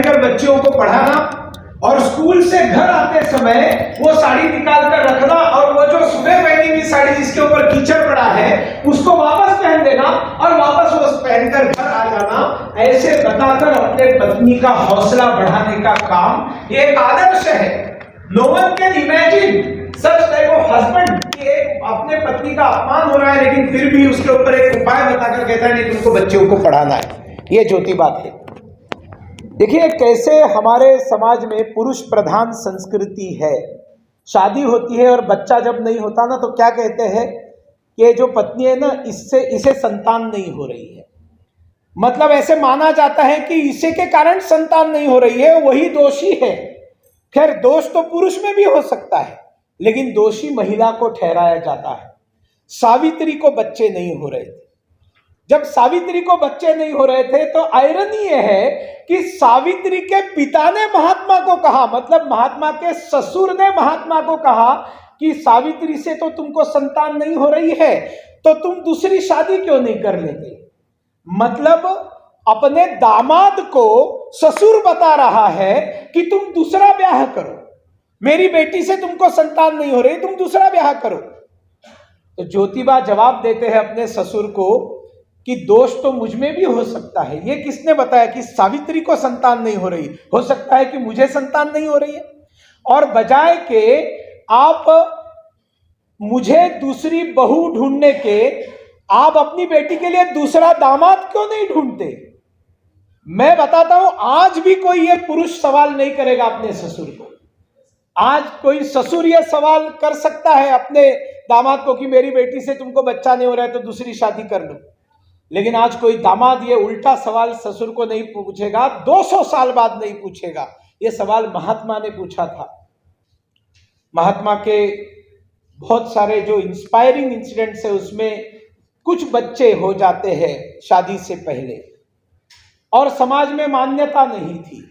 पहनकर बच्चियों को पढ़ाना और स्कूल से घर आते समय वो साड़ी निकाल कर रखना और वो जो सुबह पहनी हुई साड़ी जिसके ऊपर कीचड़ पड़ा है उसको वापस पहन देना और वापस वो पहनकर घर आ जाना, ऐसे बताकर अपने पत्नी का हौसला बढ़ाने का काम ये एक आदर्श है। No one can imagine such type of husband कि अपने पत्नी का अपमान हो रहा है लेकिन फिर भी उसके ऊपर एक उपाय बताकर कहता है नहीं तुमको बच्चों को पढ़ाना है। ये ज्योतिबा थे। देखिए कैसे हमारे समाज में पुरुष प्रधान संस्कृति है। शादी होती है और बच्चा जब नहीं होता ना तो क्या कहते हैं कि जो पत्नी है ना इसे संतान नहीं हो रही है। मतलब ऐसे माना जाता है कि इसे के कारण संतान नहीं हो रही है, वही दोषी है। खैर दोष तो पुरुष में भी हो सकता है लेकिन दोषी महिला को ठहराया जाता है। सावित्री को बच्चे नहीं हो रहे थे। जब सावित्री को बच्चे नहीं हो रहे थे तो आयरनी यह है कि सावित्री के पिता ने महात्मा को कहा, मतलब महात्मा के ससुर ने महात्मा को कहा कि सावित्री से तो तुमको संतान नहीं हो रही है तो तुम दूसरी शादी क्यों नहीं कर लेते। मतलब अपने दामाद को ससुर बता रहा है कि तुम दूसरा ब्याह करो, मेरी बेटी से तुमको संतान नहीं हो रही, तुम दूसरा ब्याह करो। तो ज्योतिबा जवाब देते हैं अपने ससुर को कि दोष तो मुझ में भी हो सकता है। ये किसने बताया कि सावित्री को संतान नहीं हो रही, हो सकता है कि मुझे संतान नहीं हो रही है। और बजाय के आप मुझे दूसरी बहू ढूंढने के आप अपनी बेटी के लिए दूसरा दामाद क्यों नहीं ढूंढते। मैं बताता हूं आज भी कोई ये पुरुष सवाल नहीं करेगा अपने ससुर को। आज कोई ससुर ये सवाल कर सकता है अपने दामाद को कि मेरी बेटी से तुमको बच्चा नहीं हो रहा है तो दूसरी शादी कर लो, लेकिन आज कोई दामाद ये उल्टा सवाल ससुर को नहीं पूछेगा, 200 साल बाद नहीं पूछेगा। ये सवाल महात्मा ने पूछा था। महात्मा के बहुत सारे जो इंस्पायरिंग इंसिडेंट्स है उसमें कुछ बच्चे हो जाते हैं शादी से पहले और समाज में मान्यता नहीं थी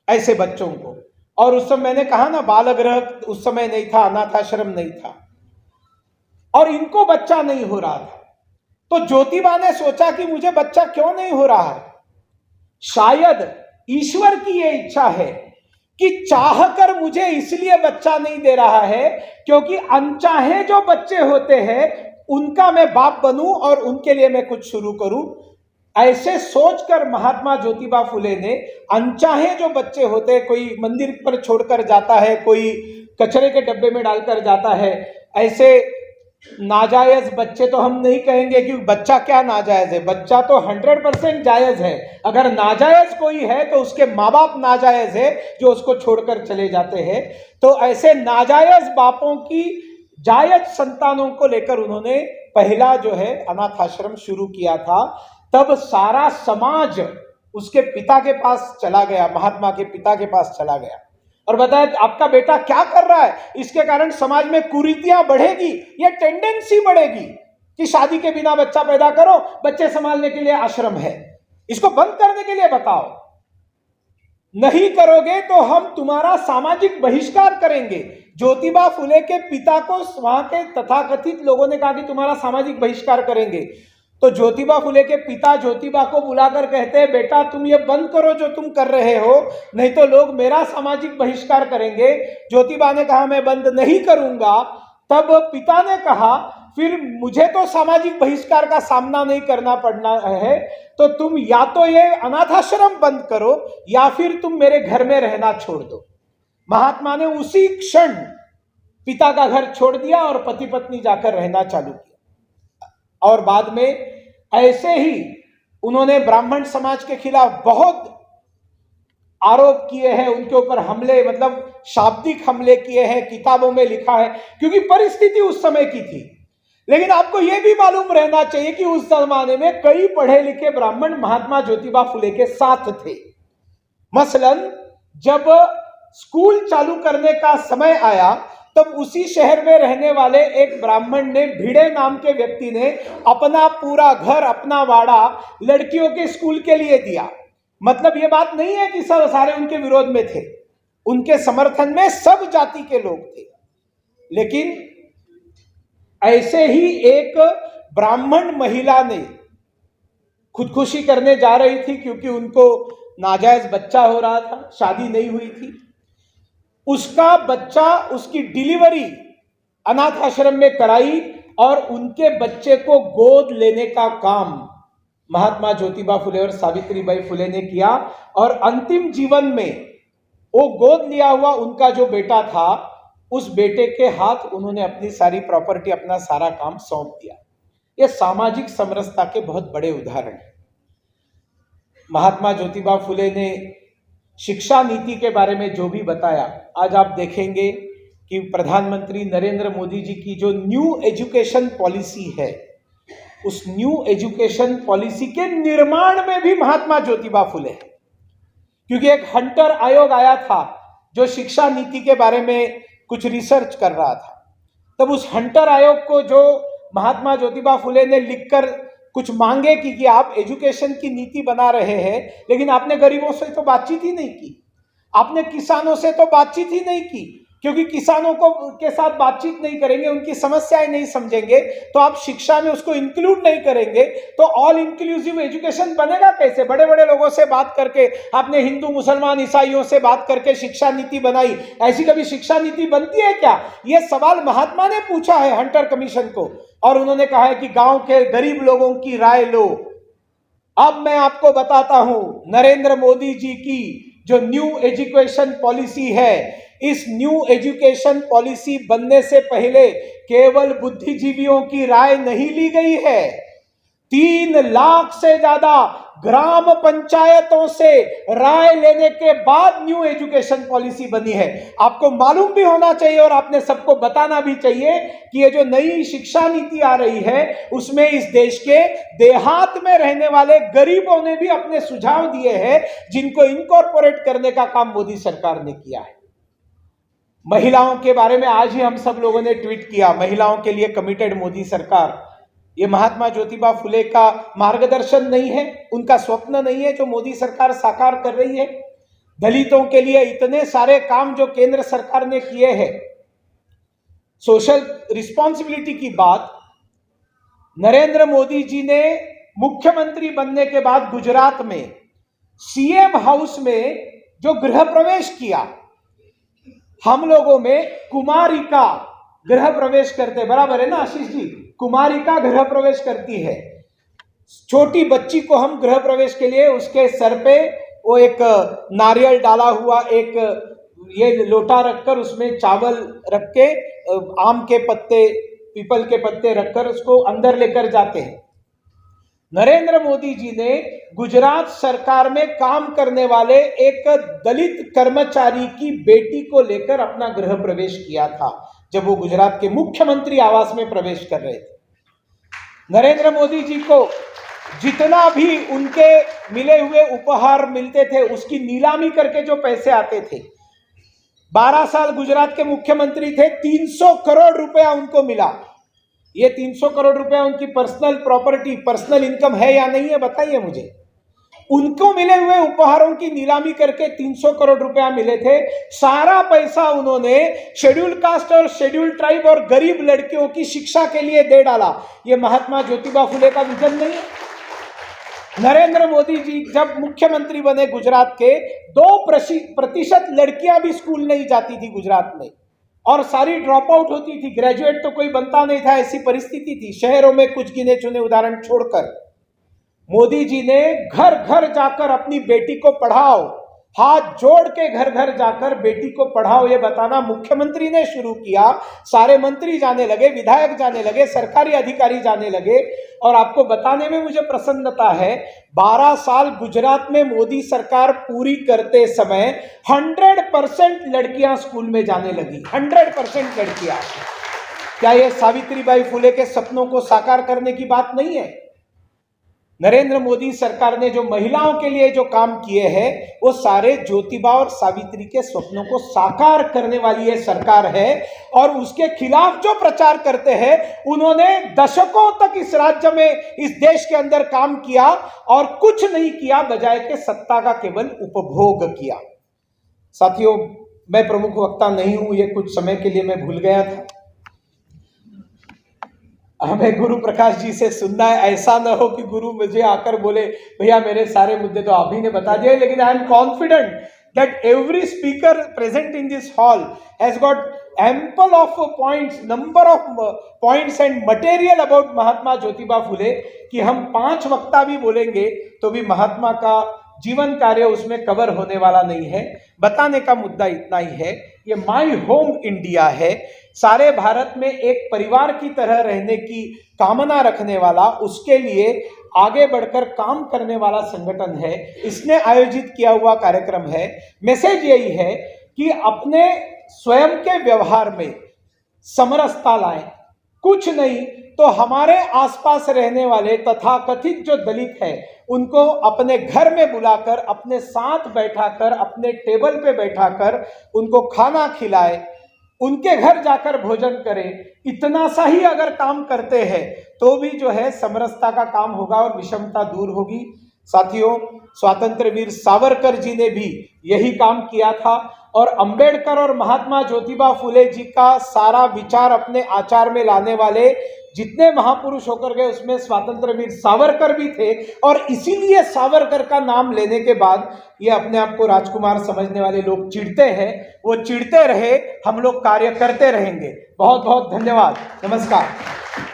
ऐसे बच्चों को। और उस समय मैंने कहा ना बालगृह उस समय नहीं था, अनाथाश्रम नहीं था और इनको बच्चा नहीं हो रहा था। तो ज्योतिबा ने सोचा कि मुझे बच्चा क्यों नहीं हो रहा है। शायद ईश्वर की यह इच्छा है कि चाहकर मुझे इसलिए बच्चा नहीं दे रहा है क्योंकि अनचाहे जो बच्चे होते हैं उनका मैं बाप बनूं और उनके लिए मैं कुछ शुरू करूं। ऐसे सोचकर महात्मा ज्योतिबा फुले ने अनचाहे जो बच्चे होते हैं, कोई मंदिर पर छोड़कर जाता है, कोई कचरे के डब्बे में डालकर जाता है, ऐसे नाजायज बच्चे तो हम नहीं कहेंगे कि बच्चा क्या नाजायज है, बच्चा तो 100% जायज है। अगर नाजायज कोई है तो उसके माँ बाप नाजायज है जो उसको छोड़कर चले जाते हैं। तो ऐसे नाजायज बापों की जायज संतानों को लेकर उन्होंने पहला जो है अनाथ आश्रम शुरू किया था। तब सारा समाज उसके पिता के पास चला गया, महात्मा के पिता के पास चला गया और बताया आपका बेटा क्या कर रहा है, इसके कारण समाज में कुरीतियां बढ़ेगी, ये टेंडेंसी बढ़ेगी कि शादी के बिना बच्चा पैदा करो, बच्चे संभालने के लिए आश्रम है, इसको बंद करने के लिए बताओ। नहीं करोगे तो हम तुम्हारा सामाजिक बहिष्कार करेंगे। ज्योतिबा फुले के पिता को वहां के तथाकथित लोगों ने कहा कि तुम्हारा सामाजिक बहिष्कार करेंगे। तो ज्योतिबा फुले के पिता ज्योतिबा को बुलाकर कहते हैं बेटा तुम ये बंद करो जो तुम कर रहे हो, नहीं तो लोग मेरा सामाजिक बहिष्कार करेंगे। ज्योतिबा ने कहा मैं बंद नहीं करूंगा। तब पिता ने कहा फिर मुझे तो सामाजिक बहिष्कार का सामना नहीं करना पड़ना है, तो तुम या तो ये अनाथाश्रम बंद करो या फिर तुम मेरे घर में रहना छोड़ दो। महात्मा ने उसी क्षण पिता का घर छोड़ दिया और पति पत्नी जाकर रहना चालू किया। और बाद में ऐसे ही उन्होंने ब्राह्मण समाज के खिलाफ बहुत आरोप किए हैं, उनके ऊपर हमले मतलब शाब्दिक हमले किए हैं, किताबों में लिखा है, क्योंकि परिस्थिति उस समय की थी। लेकिन आपको यह भी मालूम रहना चाहिए कि उस जमाने में कई पढ़े लिखे ब्राह्मण महात्मा ज्योतिबा फुले के साथ थे। मसलन जब स्कूल चालू करने का समय आया तब उसी शहर में रहने वाले एक ब्राह्मण ने, भिड़े नाम के व्यक्ति ने, अपना पूरा घर अपना वाड़ा लड़कियों के स्कूल के लिए दिया। मतलब ये बात नहीं है कि सब सारे उनके विरोध में थे, उनके समर्थन में सब जाति के लोग थे। लेकिन ऐसे ही एक ब्राह्मण महिला ने खुदकुशी करने जा रही थी क्योंकि उनको नाजायज बच्चा हो रहा था, शादी नहीं हुई थी, उसका बच्चा, उसकी डिलीवरी अनाथ आश्रम में कराई और उनके बच्चे को गोद लेने का काम महात्मा ज्योतिबा फुले और सावित्रीबाई फुले ने किया। और अंतिम जीवन में वो गोद लिया हुआ उनका जो बेटा था, उस बेटे के हाथ उन्होंने अपनी सारी प्रॉपर्टी, अपना सारा काम सौंप दिया। ये सामाजिक समरसता के बहुत बड़े उदाहरण हैं। महात्मा ज्योतिबा फुले ने शिक्षा नीति के बारे में जो भी बताया, आज आप देखेंगे कि प्रधानमंत्री नरेंद्र मोदी जी की जो न्यू एजुकेशन पॉलिसी है, उस न्यू एजुकेशन पॉलिसी के निर्माण में भी महात्मा ज्योतिबा फुले है। क्योंकि एक हंटर आयोग आया था जो शिक्षा नीति के बारे में कुछ रिसर्च कर रहा था, तब उस हंटर आयोग को जो महात्मा ज्योतिबा फुले ने लिखकर कुछ मांगे कि आप एजुकेशन की नीति बना रहे हैं, लेकिन आपने गरीबों से तो बातचीत ही नहीं की, आपने किसानों से तो बातचीत ही नहीं की, क्योंकि किसानों को के साथ बातचीत नहीं करेंगे, उनकी समस्याएं नहीं समझेंगे, तो आप शिक्षा में उसको इंक्लूड नहीं करेंगे, तो ऑल इंक्लूसिव एजुकेशन बनेगा कैसे? बड़े बड़े लोगों से बात करके आपने हिंदू, मुसलमान, ईसाइयों से बात करके शिक्षा नीति बनाई, ऐसी कभी शिक्षा नीति बनती है क्या? यह सवाल महात्मा ने पूछा है हंटर कमीशन को, और उन्होंने कहा है कि गांव के गरीब लोगों की राय लो। अब मैं आपको बताता हूं, नरेंद्र मोदी जी की जो न्यू एजुकेशन पॉलिसी है, इस न्यू एजुकेशन पॉलिसी बनने से पहले केवल बुद्धिजीवियों की राय नहीं ली गई है, 3 लाख से ज्यादा ग्राम पंचायतों से राय लेने के बाद न्यू एजुकेशन पॉलिसी बनी है। आपको मालूम भी होना चाहिए और आपने सबको बताना भी चाहिए कि ये जो नई शिक्षा नीति आ रही है, उसमें इस देश के देहात में रहने वाले गरीबों ने भी अपने सुझाव दिए हैं, जिनको इनकॉर्पोरेट करने का काम मोदी सरकार ने किया है। महिलाओं के बारे में आज ही हम सब लोगों ने ट्वीट किया, महिलाओं के लिए कमिटेड मोदी सरकार। ये महात्मा ज्योतिबा फुले का मार्गदर्शन नहीं है, उनका स्वप्न नहीं है जो मोदी सरकार साकार कर रही है। दलितों के लिए इतने सारे काम जो केंद्र सरकार ने किए हैं, सोशल रिस्पॉन्सिबिलिटी की बात नरेंद्र मोदी जी ने मुख्यमंत्री बनने के बाद गुजरात में सीएम हाउस में जो गृह प्रवेश किया, हम लोगों में कुमारिका गृह प्रवेश करते, बराबर है ना आशीष जी? कुमारिका गृह प्रवेश करती है, छोटी बच्ची को हम गृह प्रवेश के लिए उसके सर पे वो एक नारियल डाला हुआ एक ये लोटा रखकर उसमें चावल रख के, आम के पत्ते, पीपल के पत्ते रखकर उसको अंदर लेकर जाते हैं। नरेंद्र मोदी जी ने गुजरात सरकार में काम करने वाले एक दलित कर्मचारी की बेटी को लेकर अपना गृह प्रवेश किया था, जब वो गुजरात के मुख्यमंत्री आवास में प्रवेश कर रहे थे। नरेंद्र मोदी जी को जितना भी उनके मिले हुए उपहार मिलते थे, उसकी नीलामी करके जो पैसे आते थे, 12 साल गुजरात के मुख्यमंत्री थे, 300 करोड़ रुपया उनको मिला। ये 300 करोड़ रुपया उनकी पर्सनल प्रॉपर्टी, पर्सनल इनकम है या नहीं है, बताइए मुझे। उनको मिले हुए उपहारों की नीलामी करके 300 करोड़ रुपया मिले थे। सारा पैसा उन्होंने शेड्यूल कास्ट और शेड्यूल ट्राइब और गरीब लड़कियों की शिक्षा के लिए दे डाला। ये महात्मा ज्योतिबा फुले का विजन नहीं है? नरेंद्र मोदी जी जब मुख्यमंत्री बने गुजरात के, 2% लड़कियां भी स्कूल नहीं जाती थी गुजरात में, और सारी ड्रॉप आउट होती थी, ग्रेजुएट तो कोई बनता नहीं था, ऐसी परिस्थिति थी शहरों में, कुछ गिने चुने उदाहरण छोड़कर। मोदी जी ने घर घर जाकर अपनी बेटी को पढ़ाओ, हाथ जोड़ के घर घर जाकर बेटी को पढ़ाओ, ये बताना मुख्यमंत्री ने शुरू किया। सारे मंत्री जाने लगे, विधायक जाने लगे, सरकारी अधिकारी जाने लगे, और आपको बताने में मुझे प्रसन्नता है, 12 साल गुजरात में मोदी सरकार पूरी करते समय 100% लड़कियां स्कूल में जाने लगी, 100% लड़कियां। क्या ये सावित्रीबाई फुले के सपनों को साकार करने की बात नहीं है? नरेंद्र मोदी सरकार ने जो महिलाओं के लिए जो काम किए हैं, वो सारे ज्योतिबा और सावित्री के सपनों को साकार करने वाली ये सरकार है। और उसके खिलाफ जो प्रचार करते हैं, उन्होंने दशकों तक इस राज्य में, इस देश के अंदर काम किया और कुछ नहीं किया, बजाय के सत्ता का केवल उपभोग किया। साथियों, मैं प्रमुख वक्ता नहीं हूं, ये कुछ समय के लिए मैं भूल गया था। हमें गुरु प्रकाश जी से सुनना है। ऐसा न हो कि गुरु मुझे आकर बोले भैया मेरे सारे मुद्दे तो आप ही ने बता दिए, लेकिन I am confident that every speaker present in this hall has got ample of points, number of points and material about Mahatma Jyotiba Phule कि हम 5 वक्ता भी बोलेंगे तो भी महात्मा का जीवन कार्य उसमें कवर होने वाला नहीं है। बताने का मुद्दा इतना ही है, ये माई होम इंडिया है, सारे भारत में एक परिवार की तरह रहने की कामना रखने वाला, उसके लिए आगे बढ़कर काम करने वाला संगठन है। इसने आयोजित किया हुआ कार्यक्रम है। मैसेज यही है कि अपने स्वयं के व्यवहार में समरसता लाएं। कुछ नहीं तो हमारे आसपास रहने वाले तथाकथित जो दलित है उनको अपने घर में बुलाकर, अपने साथ बैठाकर, अपने टेबल पे बैठाकर उनको खाना खिलाए, उनके घर जाकर भोजन करें। इतना सा ही अगर काम करते हैं तो भी जो है समरसता का काम होगा और विषमता दूर होगी। साथियों, स्वातंत्र वीर सावरकर जी ने भी यही काम किया था और अंबेडकर और महात्मा ज्योतिबा फुले जी का सारा विचार अपने आचार में लाने वाले जितने महापुरुष होकर गए उसमें स्वातंत्र वीर सावरकर भी थे। और इसीलिए सावरकर का नाम लेने के बाद ये अपने आप को राजकुमार समझने वाले लोग चिढ़ते हैं। वो चिढ़ते रहे, हम लोग कार्य करते रहेंगे। बहुत बहुत धन्यवाद। नमस्कार।